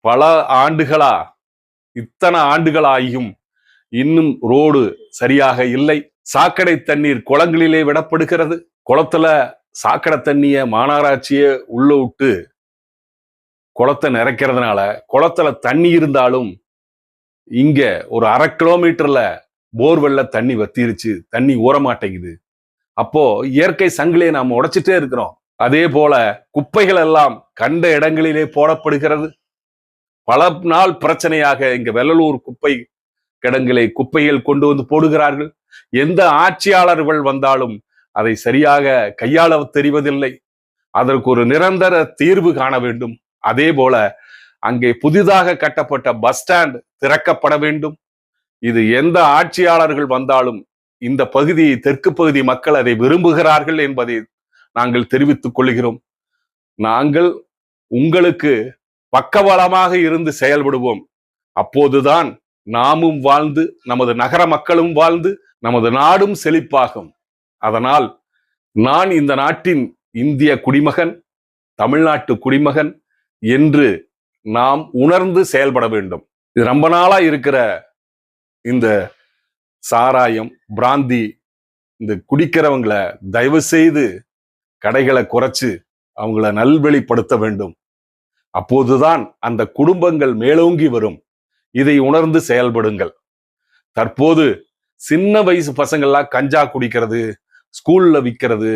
பல ஆண்டுகளா, இத்தனை ஆண்டுகளாகியும் இன்னும் ரோடு சரியாக இல்லை. சாக்கடை தண்ணீர் குளங்களிலே விடப்படுகிறது. குளத்துல சாக்கடை தண்ணிய மாநகராட்சியே உள்ள விட்டு குளத்தை நிறைக்கிறதுனால குளத்துல தண்ணி இருந்தாலும் இங்க ஒரு 1/2 கிலோமீட்டர்ல போர்வெல்ல தண்ணி வத்திருச்சு, தண்ணி ஊறமாட்டேங்குது. அப்போ இயற்கை சங்கிலியை நாம் உடைச்சிட்டே இருக்கிறோம். அதே போல குப்பைகள் எல்லாம் கண்ட இடங்களிலே போடப்படுகிறது. பல நாள் பிரச்சனையாக இங்க வெள்ளலூர் குப்பை கிடங்கிலே குப்பைகள் கொண்டு வந்து போடுகிறார்கள். எந்த ஆட்சியாளர்கள் வந்தாலும் அதை சரியாக கையாள தெரிவதில்லை. அதற்கு ஒரு நிரந்தர தீர்வு காண வேண்டும். அதே போல அங்கே புதிதாக கட்டப்பட்ட பஸ் ஸ்டாண்ட் திறக்கப்பட வேண்டும். இது எந்த ஆட்சியாளர்கள் வந்தாலும் இந்த பகுதி, தெற்கு பகுதி மக்கள் அதை விரும்புகிறார்கள் என்பதை நாங்கள் தெரிவித்துக் கொள்கிறோம். நாங்கள் உங்களுக்கு பக்கபலமாக இருந்து செயல்படுவோம். அப்போதுதான் நாமும் வாழ்ந்து, நமது நகர மக்களும் வாழ்ந்து, நமது நாடும் செழிப்பாகும். அதனால் நான் இந்த நாட்டின் இந்திய குடிமகன், தமிழ்நாட்டு குடிமகன் என்று நாம் உணர்ந்து செயல்பட வேண்டும். இது ரொம்ப நாளா இருக்கிற இந்த சாராயம், பிராந்தி, இந்த குடிக்கிறவங்களை தயவு செய்து கடைகளை குறைச்சு அவங்கள நல்வழிப்படுத்த வேண்டும். அப்போதுதான் அந்த குடும்பங்கள் மேலோங்கி வரும். இதை உணர்ந்து செயல்படுங்கள். தற்போது சின்ன வயசு பசங்கள்லாம் கஞ்சா குடிக்கிறது, ஸ்கூல்ல விற்கிறது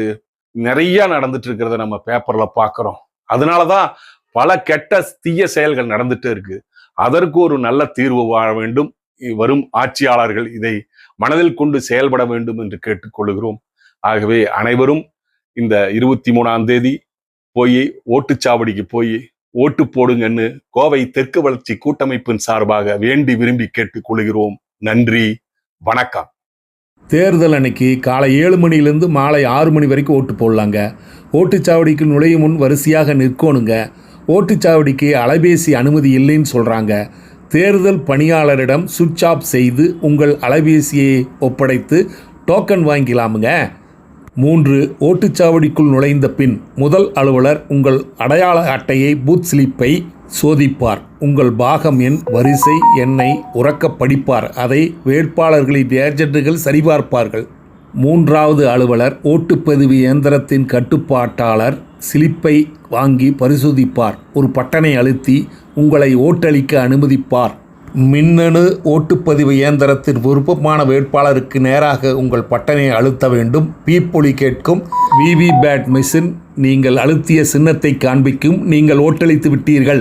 நிறைய நடந்துட்டு இருக்கிறத நம்ம பேப்பர்ல பார்க்கிறோம். அதனாலதான் பல கெட்ட தீய செயல்கள் நடந்துட்டு இருக்கு. அதற்கு ஒரு நல்ல தீர்வு வாழ வேண்டும். வரும் ஆட்சியாளர்கள் இதை மனதில் கொண்டு செயல்பட வேண்டும் என்று கேட்டுக்கொள்கிறோம். ஆகவே அனைவரும் இந்த 23ஆம் தேதி போய் ஓட்டுச்சாவடிக்கு போய் ஓட்டு போடுங்கன்னு கோவை தெற்கு வளர்ச்சி கூட்டமைப்பின் சார்பாக வேண்டி விரும்பி கேட்டுக்கொள்கிறோம். நன்றி, வணக்கம். தேர்தல் அன்னைக்கு காலை 7 மணிலேருந்து மாலை 6 மணி வரைக்கும் ஓட்டு போடலாங்க. ஓட்டுச்சாவடிக்கு நுழையும் முன் வரிசையாக நிற்கணுங்க. ஓட்டுச்சாவடிக்கு அலைபேசி அனுமதி இல்லைன்னு சொல்கிறாங்க. தேர்தல் பணியாளரிடம் சுவிட்ச் ஆஃப் செய்து உங்கள் அலைபேசியை ஒப்படைத்து டோக்கன் வாங்கிக்கலாமுங்க. 3. ஓட்டுச்சாவடிக்குள் நுழைந்த பின் முதல் அலுவலர் உங்கள் அடையாள அட்டையை, பூத் ஸ்லிப்பை சோதிப்பார். உங்கள் பாகம் எண், வரிசை எண்ணை உறக்க படிப்பார். அதை வேட்பாளர்களின் ஏஜென்ட்டுகள் சரிபார்ப்பார்கள். 3வது அலுவலர் ஓட்டுப்பதிவு இயந்திரத்தின் கட்டுப்பாட்டாளர் ஸ்லிப்பை வாங்கி பரிசோதிப்பார். ஒரு பட்டனை அழுத்தி உங்களை ஓட்டளிக்க அனுமதிப்பார். மின்னணு ஓட்டுப்பதிவு இயந்திரத்தின் விருப்பமான வேட்பாளருக்கு நேராக உங்கள் பட்டனை அழுத்த வேண்டும். பீப்பொலி கேட்கும். விவி பேட் மிஷின் நீங்கள் அழுத்திய சின்னத்தை காண்பிக்கும். நீங்கள் ஓட்டளித்து விட்டீர்கள்.